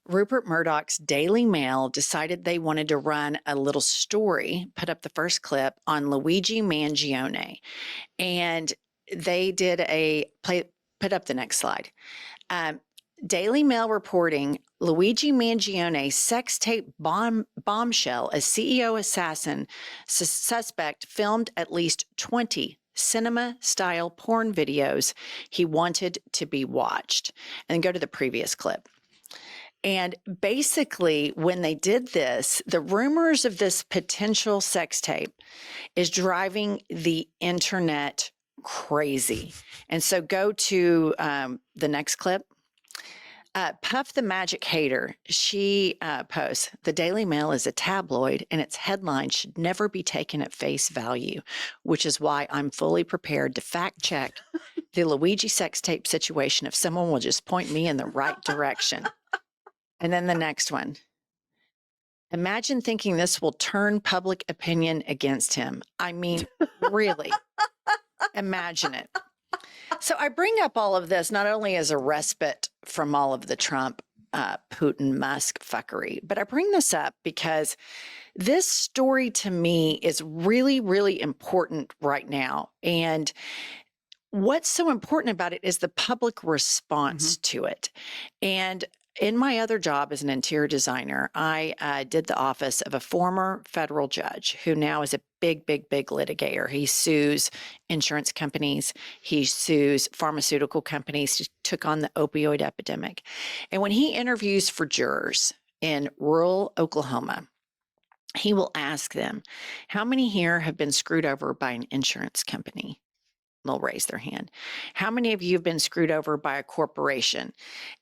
Rupert Murdoch's Daily Mail decided they wanted to run a little story, put up the first clip on Luigi Mangione. And they did put up the next slide. Daily Mail reporting Luigi Mangione sex tape bombshell, a CEO assassin suspect filmed at least 20 cinema-style porn videos he wanted to be watched. And go to the previous clip. And basically, when they did this, the rumors of this potential sex tape is driving the internet crazy. And so go to the next clip. Puff the Magic Hater, she posts, the Daily Mail is a tabloid and its headline should never be taken at face value, which is why I'm fully prepared to fact check the Luigi sex tape situation if someone will just point me in the right direction. And then the next one. Imagine thinking this will turn public opinion against him. I mean, really, imagine it. So I bring up all of this not only as a respite from all of the Trump, Putin, Musk fuckery, but I bring this up because this story to me is really, really important right now. And what's so important about it is the public response to it. And in my other job as an interior designer, I did the office of a former federal judge who now is a big litigator. He sues insurance companies. He sues pharmaceutical companies. He took on the opioid epidemic. And when he interviews for jurors in rural Oklahoma, he will ask them, how many here have been screwed over by an insurance company? They'll raise their hand. How many of you have been screwed over by a corporation?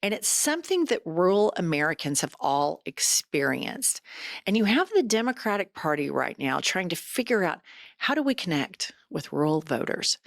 And it's something that rural Americans have all experienced. And you have the Democratic Party right now trying to figure out, how do we connect with rural voters?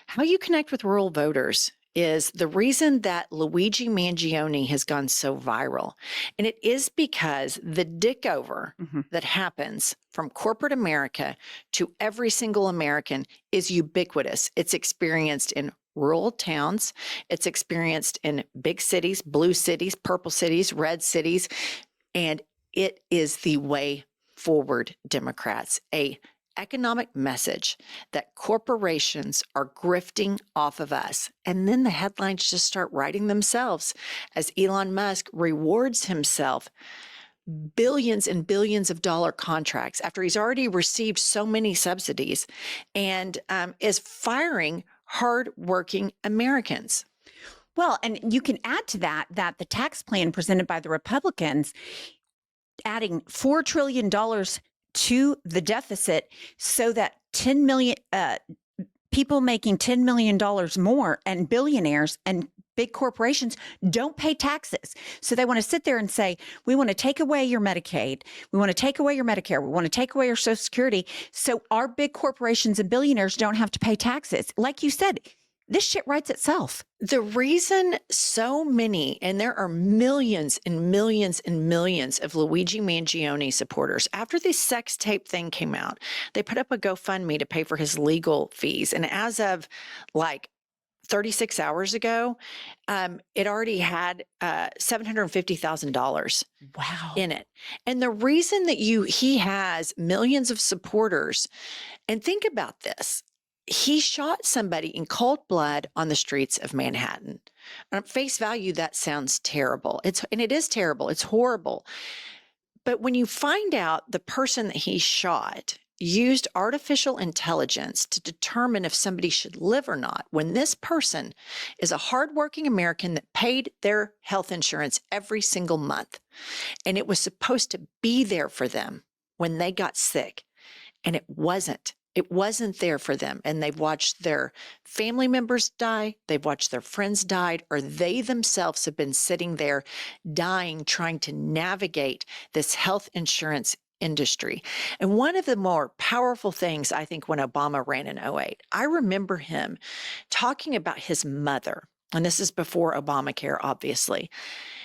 How you connect with rural voters is the reason that Luigi Mangione has gone so viral. And it is because the dick over that happens from corporate America to every single American is ubiquitous. It's experienced in rural towns. It's experienced in big cities, blue cities, purple cities, red cities. And it is the way forward, Democrats. A economic message that corporations are grifting off of us. And then the headlines just start writing themselves as Elon Musk rewards himself billions and billions of dollar contracts after he's already received so many subsidies and is firing hardworking Americans. Well, and you can add to that the tax plan presented by the Republicans, adding $4 trillion to the deficit so that 10 million people making $10 million more and billionaires and big corporations don't pay taxes. So they want to sit there and say, we want to take away your Medicaid. We want to take away your Medicare. We want to take away your Social Security. So our big corporations and billionaires don't have to pay taxes. Like you said, this shit writes itself. The reason so many, and there are millions and millions and millions of Luigi Mangione supporters, after the sex tape thing came out, they put up a GoFundMe to pay for his legal fees. And as of like 36 hours ago, it already had $750,000 in it. And the reason that he has millions of supporters, and think about this, he shot somebody in cold blood on the streets of Manhattan. At face value, that sounds terrible. And it is terrible. It's horrible. But when you find out the person that he shot used artificial intelligence to determine if somebody should live or not, when this person is a hardworking American that paid their health insurance every single month, and it was supposed to be there for them when they got sick, and it wasn't. It wasn't there for them. And they've watched their family members die. They've watched their friends die, or they themselves have been sitting there dying, trying to navigate this health insurance industry. And one of the more powerful things, I think, when Obama ran in 2008, I remember him talking about his mother. And this is before Obamacare, obviously.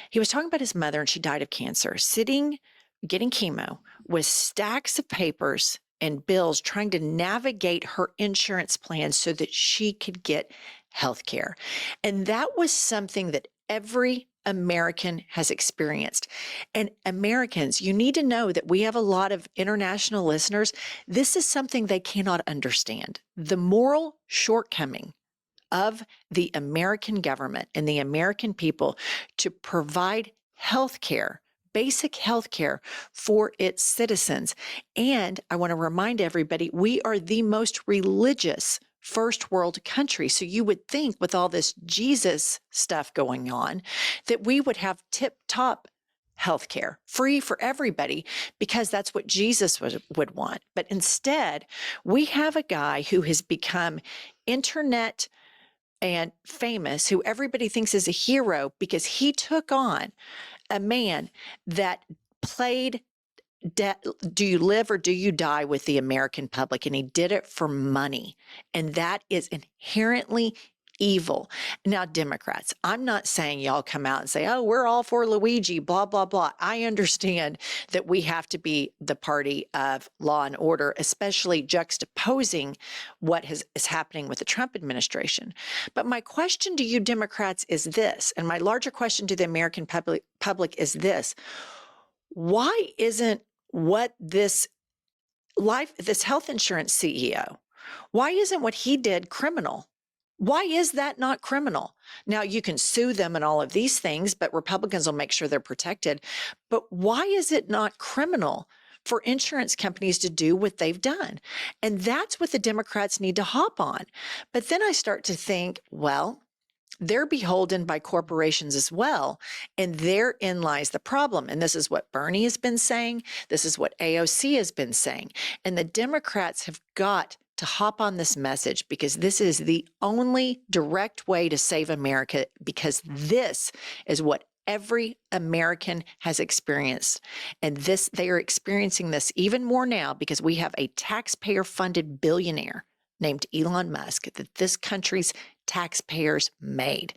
He was talking about his mother, and she died of cancer, sitting, getting chemo with stacks of papers and bills, trying to navigate her insurance plan so that she could get health care. And that was something that every American has experienced. And Americans, you need to know that we have a lot of international listeners. This is something they cannot understand. The moral shortcoming of the American government and the American people to provide health care, basic health care for its citizens. And I want to remind everybody, we are the most religious first world country. So you would think with all this Jesus stuff going on that we would have tip top healthcare free for everybody because that's what Jesus would want. But instead, we have a guy who has become internet and famous, who everybody thinks is a hero because he took on a man that played do you live or do you die with the American public? And he did it for money. And that is inherently evil. Now, Democrats, I'm not saying y'all come out and say, oh, we're all for Luigi, blah, blah, blah. I understand that we have to be the party of law and order, especially juxtaposing what is happening with the Trump administration. But my question to you Democrats is this, and my larger question to the American public is this: why isn't what this health insurance CEO, why isn't what he did criminal? Why is that not criminal? Now, you can sue them and all of these things, but Republicans will make sure they're protected. But why is it not criminal for insurance companies to do what they've done? And that's what the Democrats need to hop on. But then I start to think, well, they're beholden by corporations as well. And therein lies the problem. And this is what Bernie has been saying. This is what AOC has been saying. And the Democrats have got to hop on this message because this is the only direct way to save America, because this is what every American has experienced. And they are experiencing this even more now because we have a taxpayer-funded billionaire named Elon Musk that this country's taxpayers made.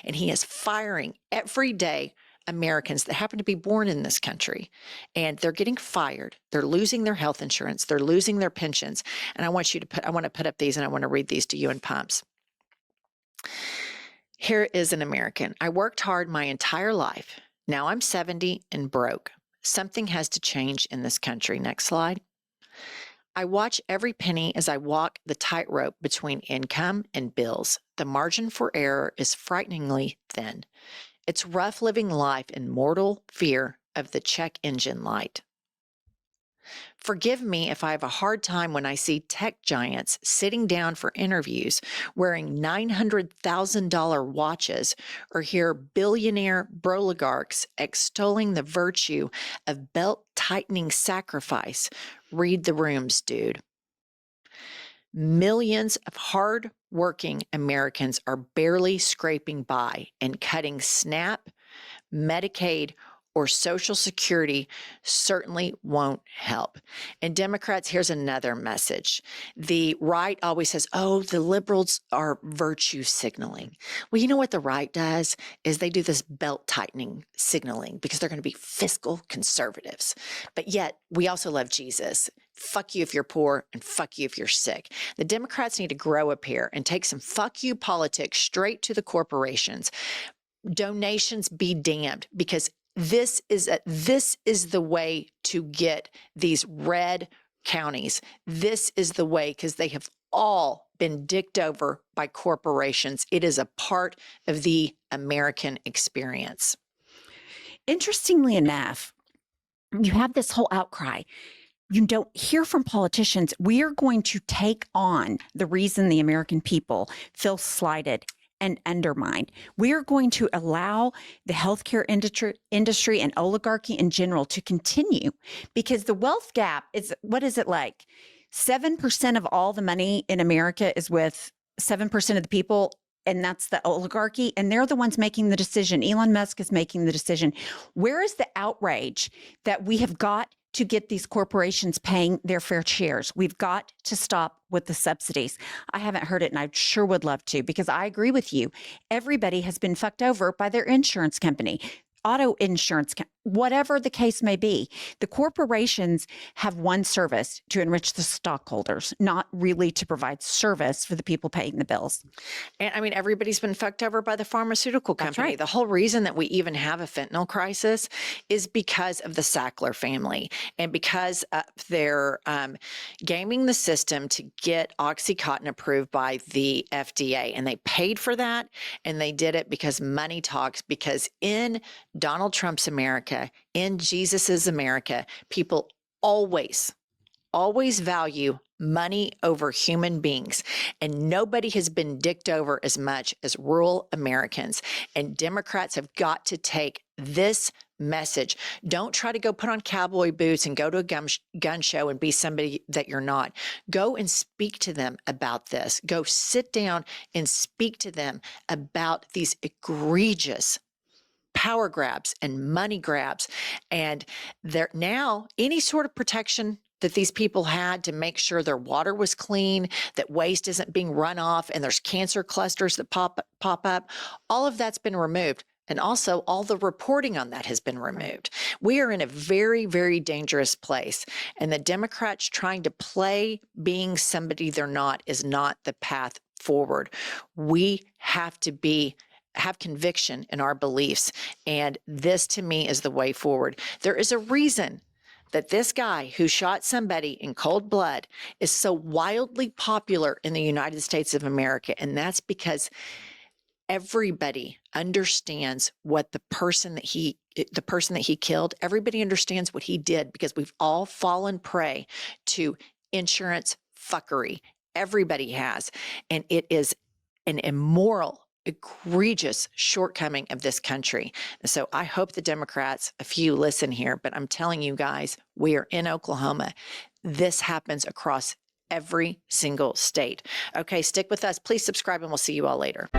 And he is firing every day Americans that happen to be born in this country. And they're getting fired. They're losing their health insurance. They're losing their pensions. And I want to put up these and I want to read these to you in pumps. Here is an American. I worked hard my entire life. Now I'm 70 and broke. Something has to change in this country. Next slide. I watch every penny as I walk the tightrope between income and bills. The margin for error is frighteningly thin. It's rough living life in mortal fear of the check engine light. Forgive me if I have a hard time when I see tech giants sitting down for interviews wearing $900,000 watches or hear billionaire broligarchs extolling the virtue of belt-tightening sacrifice. Read the rooms, dude. Millions of hard-working Americans are barely scraping by, and cutting SNAP, Medicaid, or Social Security certainly won't help. And Democrats, here's another message. The right always says, oh, the liberals are virtue signaling. Well, you know what the right does is they do this belt tightening signaling because they're going to be fiscal conservatives. But yet we also love Jesus. Fuck you if you're poor and fuck you if you're sick. The Democrats need to grow up here and take some fuck you politics straight to the corporations. Donations be damned, because this is the way to get these red counties. This is the way, because they have all been dicked over by corporations. It is a part of the American experience. Interestingly enough, you have this whole outcry. You don't hear from politicians. We are going to take on the reason the American people feel slighted and undermined. We are going to allow the healthcare industry and oligarchy in general to continue, because the wealth gap is, what is it like? 7% of all the money in America is with 7% of the people, and that's the oligarchy, and they're the ones making the decision. Elon Musk is making the decision. Where is the outrage that we have got to get these corporations paying their fair shares? We've got to stop with the subsidies. I haven't heard it, and I sure would love to, because I agree with you. Everybody has been fucked over by their insurance company. Auto insurance. whatever the case may be. The corporations have one service: to enrich the stockholders, not really to provide service for the people paying the bills. And I mean, everybody's been fucked over by the pharmaceutical That's company. right. The whole reason that we even have a fentanyl crisis is because of the Sackler family and because they're gaming the system to get OxyContin approved by the FDA. And they paid for that. And they did it because money talks, because in Donald Trump's America, in Jesus's America, people always value money over human beings. And nobody has been dicked over as much as rural Americans. And Democrats have got to take this message. Don't try to go put on cowboy boots and go to a gun show and be somebody that you're not. Go and speak to them about this. Go sit down and speak to them about these egregious power grabs and money grabs. And there now, any sort of protection that these people had to make sure their water was clean, that waste isn't being run off, and there's cancer clusters that pop up, all of that's been removed. And also all the reporting on that has been removed. We are in a very, very dangerous place. And the Democrats trying to play being somebody they're not is not the path forward. We have to have conviction in our beliefs. And this, to me, is the way forward. There is a reason that this guy who shot somebody in cold blood is so wildly popular in the United States of America. And that's because everybody understands what the person that he killed, everybody understands what he did, because we've all fallen prey to insurance fuckery. Everybody has. And it is an immoral, egregious shortcoming of this country. So I hope the Democrats, a few, listen here, but I'm telling you guys, we are in Oklahoma. This happens across every single state. Okay, stick with us. Please subscribe, and we'll see you all later.